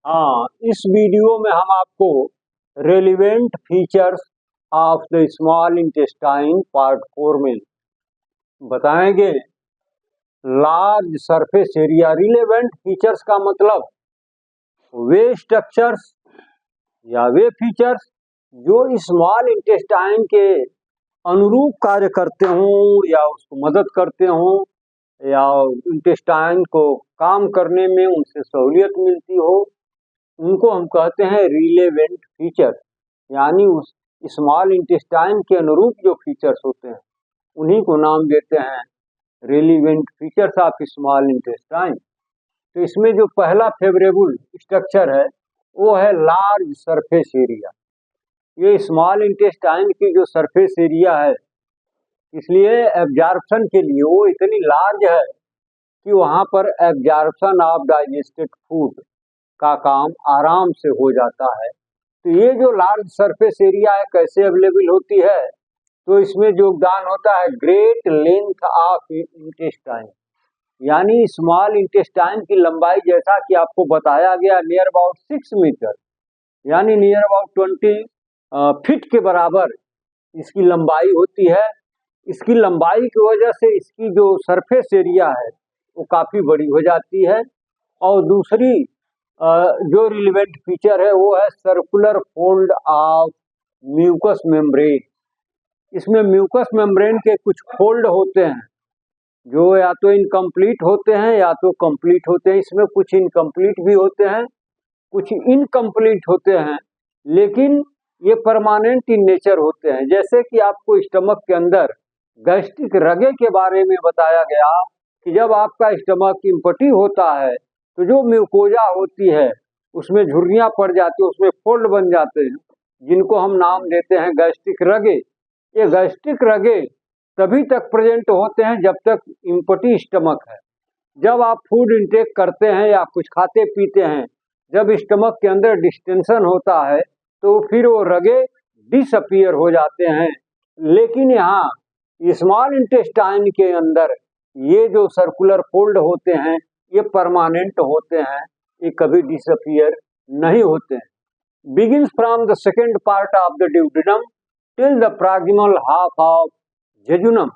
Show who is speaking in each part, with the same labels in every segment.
Speaker 1: हाँ, इस वीडियो में हम आपको relevant features of the small intestine part 4 में बताएंगे। Large surface area, relevant features का मतलब वे स्ट्रक्चर्स या वे फीचर्स जो स्मॉल इंटेस्टाइन के अनुरूप कार्य करते हों या उसको मदद करते हों या इंटेस्टाइन को काम करने में उनसे सहूलियत मिलती हो, उनको हम कहते हैं रिलेवेंट फीचर। यानी उस स्मॉल इंटेस्टाइन के अनुरूप जो फीचर्स होते हैं उन्हीं को नाम देते हैं relevant features of small intestine. तो इसमें जो पहला फेवरेबल स्ट्रक्चर है वो है लार्ज सरफेस एरिया। ये स्मॉल इंटेस्टाइन की जो सरफेस एरिया है, इसलिए एब्जॉर्प्शन के लिए वो इतनी लार्ज है कि वहाँ पर एब्जॉर्प्शन ऑफ डाइजेस्टेड फूड का काम आराम से हो जाता है। तो ये जो लार्ज सरफेस एरिया है कैसे अवेलेबल होती है, तो इसमें योगदान होता है ग्रेट लेंथ ऑफ इंटेस्टाइन, यानी स्मॉल इंटेस्टाइन की लंबाई जैसा कि आपको बताया गया नियर अबाउट 6 मीटर, यानी नियर अबाउट 20 फीट के बराबर इसकी लंबाई होती है। इसकी लंबाई की वजह से इसकी जो सरफेस एरिया है वो काफ़ी बड़ी हो जाती है। और दूसरी जो रिलेवेंट फीचर है वो है circular fold of mucous membrane. इसमें म्यूकस मेम्ब्रेन के कुछ फोल्ड होते हैं जो या तो इनकम्प्लीट होते हैं या तो कंप्लीट होते हैं। इसमें कुछ इनकम्प्लीट भी होते हैं, कुछ इनकम्प्लीट होते हैं, लेकिन ये परमानेंट इन नेचर होते हैं। जैसे कि आपको स्टमक के अंदर गैस्ट्रिक रगे के बारे में बताया गया कि जब आपका स्टमक इम्पटी होता है तो जो म्यूकोजा होती है उसमें झुर्रियाँ पड़ जाती है, उसमें फोल्ड बन जाते हैं, जिनको हम नाम देते हैं गैस्ट्रिक रगे। ये गैस्ट्रिक रगे तभी तक प्रेजेंट होते हैं जब तक इम्पटी स्टमक है। जब आप फूड इंटेक करते हैं या कुछ खाते पीते हैं, जब स्टमक के अंदर डिस्टेंशन होता है तो फिर वो रगे डिसअपीयर हो जाते हैं। लेकिन यहाँ स्मॉल इंटेस्टाइन के अंदर ये जो सर्कुलर फोल्ड होते हैं ये परमानेंट होते हैं, ये कभी डिसअपीयर नहीं होते हैं। Begins from the second part of the duodenum till the proximal half of jejunum.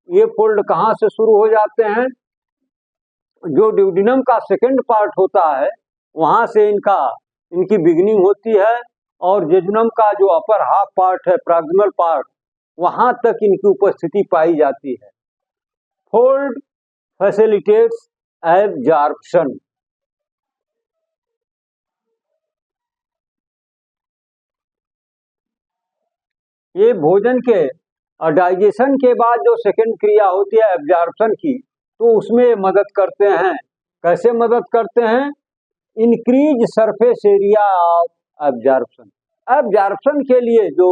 Speaker 1: ये फोल्ड कहाँ से शुरू हो जाते हैं? जो ड्यूडेनम का सेकेंड पार्ट होता है वहाँ से इनकी बिगिनिंग होती है, और जेजुनम का जो अपर हाफ पार्ट है, प्रॉक्सिमल पार्ट, वहाँ तक इनकी उपस्थिति पाई जाती है। Fold facilitates absorption. ये भोजन के डाइजेशन के बाद जो सेकंड क्रिया होती है एब्जॉर्प्शन की, तो उसमें मदद करते हैं। कैसे मदद करते हैं? Increase surface area of absorption. Absorption के लिए जो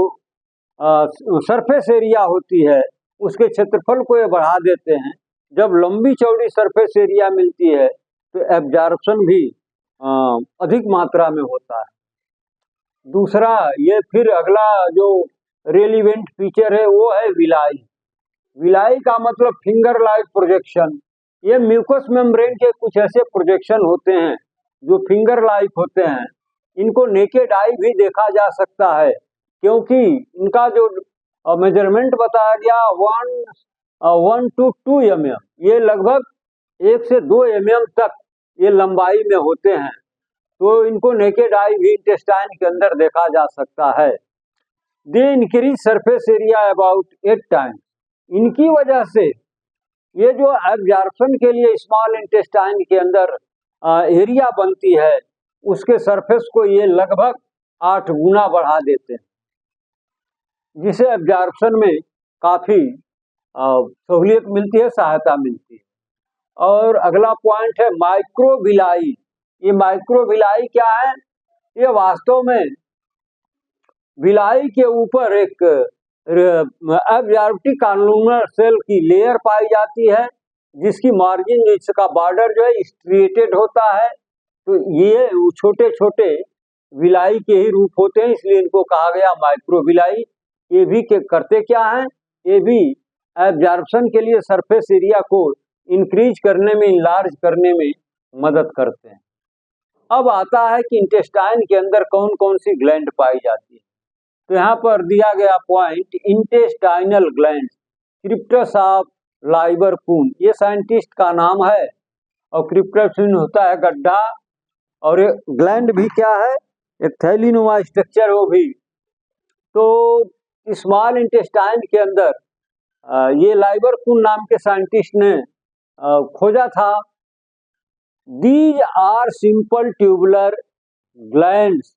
Speaker 1: सरफेस एरिया होती है उसके क्षेत्रफल को ये बढ़ा देते हैं। जब लंबी चौड़ी सरफेस एरिया मिलती है तो एब्जॉर्प्शन भी अधिक मात्रा में होता है। दूसरा, ये फिर अगला जो रेलिवेंट फीचर है वो है विलाई। विलाई का मतलब फिंगर लाइक प्रोजेक्शन। ये म्यूकस मेम्ब्रेन के कुछ ऐसे प्रोजेक्शन होते हैं जो फिंगर लाइक होते हैं। इनको नेकेड आई भी देखा जा सकता है, क्योंकि इनका जो मेजरमेंट बताया गया 1 to 2 mm, ये लगभग 1 से 2 mm तक ये लंबाई में होते हैं। तो इनको नेकेड आई भी इंटेस्टाइन के अंदर देखा जा सकता है। They increase surface area about 8 times. इनकी वजह से ये जो एब्जॉर्प्शन के लिए स्मॉल इंटेस्टाइन के अंदर एरिया बनती है उसके सरफेस को ये लगभग 8 गुना बढ़ा देते हैं, जिसे एब्जॉर्प्शन में काफ़ी सहूलियत मिलती है, सहायता मिलती है। और अगला पॉइंट है माइक्रोविलाई। ये माइक्रोविलाई क्या है? ये वास्तव में विलाई के ऊपर एक एब्जॉर्प्टिव कॉलुमनर सेल की लेयर पाई जाती है, जिसकी मार्जिन, जिसका बॉर्डर जो है स्ट्रिएटेड होता है। तो ये छोटे छोटे विलाई के ही रूप होते हैं, इसलिए इनको कहा गया माइक्रोविलाई। ये भी करते क्या हैं? ये भी एब्जॉर्प्शन के लिए सरफेस एरिया को इंक्रीज करने में, इनलार्ज करने में मदद करते हैं। अब आता है कि इंटेस्टाइन के अंदर कौन कौन सी ग्लैंड पाई जाती है। तो यहाँ पर दिया गया पॉइंट, इंटेस्टाइनल ग्लैंड, क्रिप्टस ऑफ लाइबरकून, ये साइंटिस्ट का नाम है। और क्रिप्टस होता है गड्ढा, और ग्लैंड भी क्या है, एक थैलीनुमा स्ट्रक्चर वो भी। तो स्मॉल इंटेस्टाइन के अंदर ये लाइबरकून नाम के साइंटिस्ट ने खोजा था। These are simple tubular glands,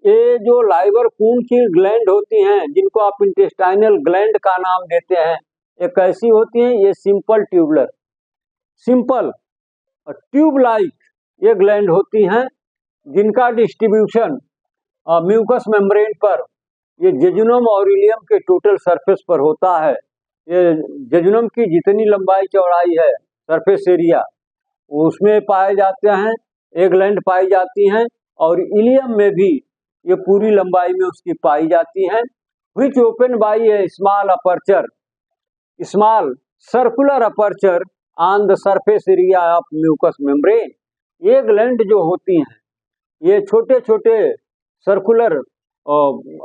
Speaker 1: ये जो लाइबरकून की ग्लैंड होती हैं, जिनको आप इंटेस्टाइनल ग्लैंड का नाम देते हैं, ये कैसी होती हैं, ये simple tubular, simple tube like ये ग्लैंड होती हैं, जिनका डिस्ट्रीब्यूशन म्यूकस मेम्ब्रेन पर, ये जेजुनम और इलियम के टोटल सरफेस पर होता है। ये जेजुनम की जितनी लंबाई चौड़ाई है, सरफेस एरिया, उसमें पाए जाते हैं, एक ग्लैंड पाई जाती हैं। और इलियम में भी ये पूरी लंबाई में उसकी पाई जाती हैं। Which open by a small aperture, small circular aperture on the surface area of mucous membrane. ये ग्लैंड जो होती हैं, ये छोटे छोटे सर्कुलर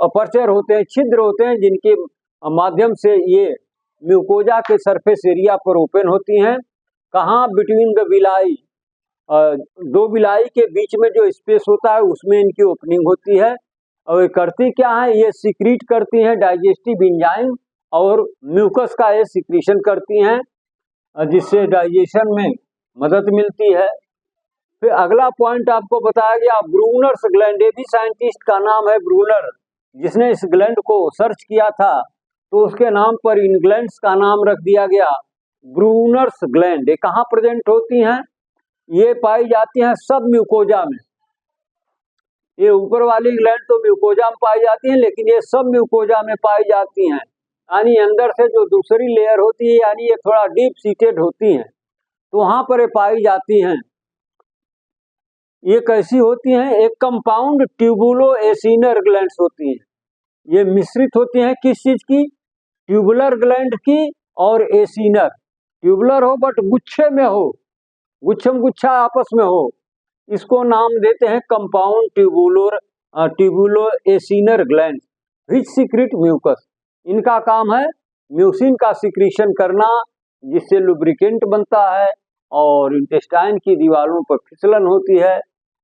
Speaker 1: अपर्चर होते हैं, छिद्र होते हैं, जिनके माध्यम से ये म्यूकोजा के सरफेस एरिया पर ओपन होती हैं। कहाँ, बिटवीन द विलाई, दो विलाई के बीच में जो स्पेस होता है उसमें इनकी ओपनिंग होती है। और ये करती क्या है, ये सिक्रीट करती हैं डाइजेस्टिव एंजाइम, और म्यूकस का ये सिक्रीशन करती हैं, जिससे डाइजेशन में मदद मिलती है। फिर अगला पॉइंट आपको बताया गया ब्रूनर्स ग्लैंड, ये भी साइंटिस्ट का नाम है ब्रूनर, जिसने इस ग्लैंड को सर्च किया था, तो उसके नाम पर इन ग्लैंड्स का नाम रख दिया गया ब्रूनर्स ग्लैंड। ये कहाँ प्रेजेंट होती हैं, ये पाई जाती हैं सब म्यूकोजा में। ये ऊपर वाली ग्लैंड तो म्यूकोजा में पाई जाती हैं, लेकिन ये सब म्यूकोजा में पाई जाती हैं। यानी अंदर से जो दूसरी लेयर होती है, यानी ये थोड़ा डीप सीटेड होती हैं, तो वहां पर ये पाई जाती हैं। ये कैसी होती हैं, एक कंपाउंड ट्यूबुलो एसिनर ग्लैंड्स होती हैं। ये मिश्रित होती हैं किस चीज की, ट्यूबुलर ग्लैंड की और एसिनर। ट्यूबुलर हो बट गुच्छे में हो, गुच्छम गुच्छा आपस में हो, इसको नाम देते हैं कंपाउंड ट्यूबुलो एसिनर ग्लैंड, विच सीक्रेट म्यूकस। इनका काम है म्यूसिन का सिक्रीशन करना, जिससे लुब्रिकेंट बनता है और इंटेस्टाइन की दीवारों पर फिसलन होती है,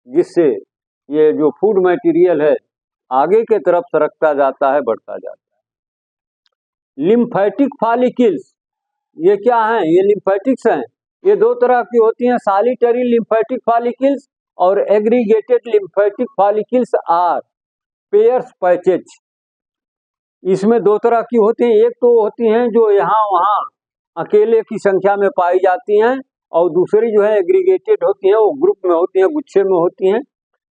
Speaker 1: जिससे ये जो फूड मटेरियल है आगे के तरफ सरकता जाता है, बढ़ता जाता है। लिम्फेटिक फॉलिकल्स, ये क्या हैं, ये लिम्फेटिक्स हैं। ये दो तरह की होती हैं, सॉलिटरी लिम्फेटिक फॉलिकल्स और aggregated lymphatic follicles are Peyer's patches. इसमें दो तरह की होती हैं, एक तो होती हैं जो यहाँ वहाँ अकेले की संख्या में पाई जाती हैं, और दूसरी जो है एग्रीगेटेड होती हैं, वो ग्रुप में होती हैं, गुच्छे में होती हैं।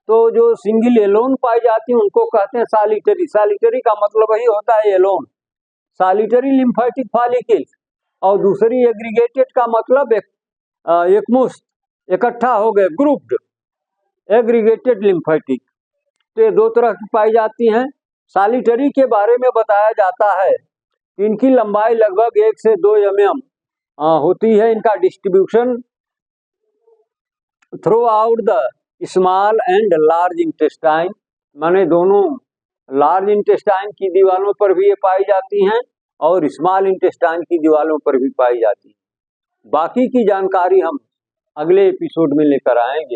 Speaker 1: तो जो सिंगल एलोन पाई जाती हैं उनको कहते हैं सॉलिटरी। सॉलिटरी का मतलब ही होता है एलोन, सॉलिटरी लिम्फेटिक फॉलिकल्स। और दूसरी एग्रीगेटेड का मतलब एकमुश्त, इकट्ठा हो गए, ग्रुप्ड, एग्रीगेटेड लिम्फेटिक। तो ये दो तरह की पाई जाती हैं। सॉलिटरी के बारे में बताया जाता है, इनकी लंबाई लगभग 1 से 2 mm होती है। इनका distribution through out the small and large intestine, माने दोनों लार्ज इंटेस्टाइन की दीवारों पर भी ये पाई जाती हैं और स्मॉल इंटेस्टाइन की दीवारों पर भी पाई जाती है। बाकी की जानकारी हम अगले एपिसोड में लेकर आएंगे।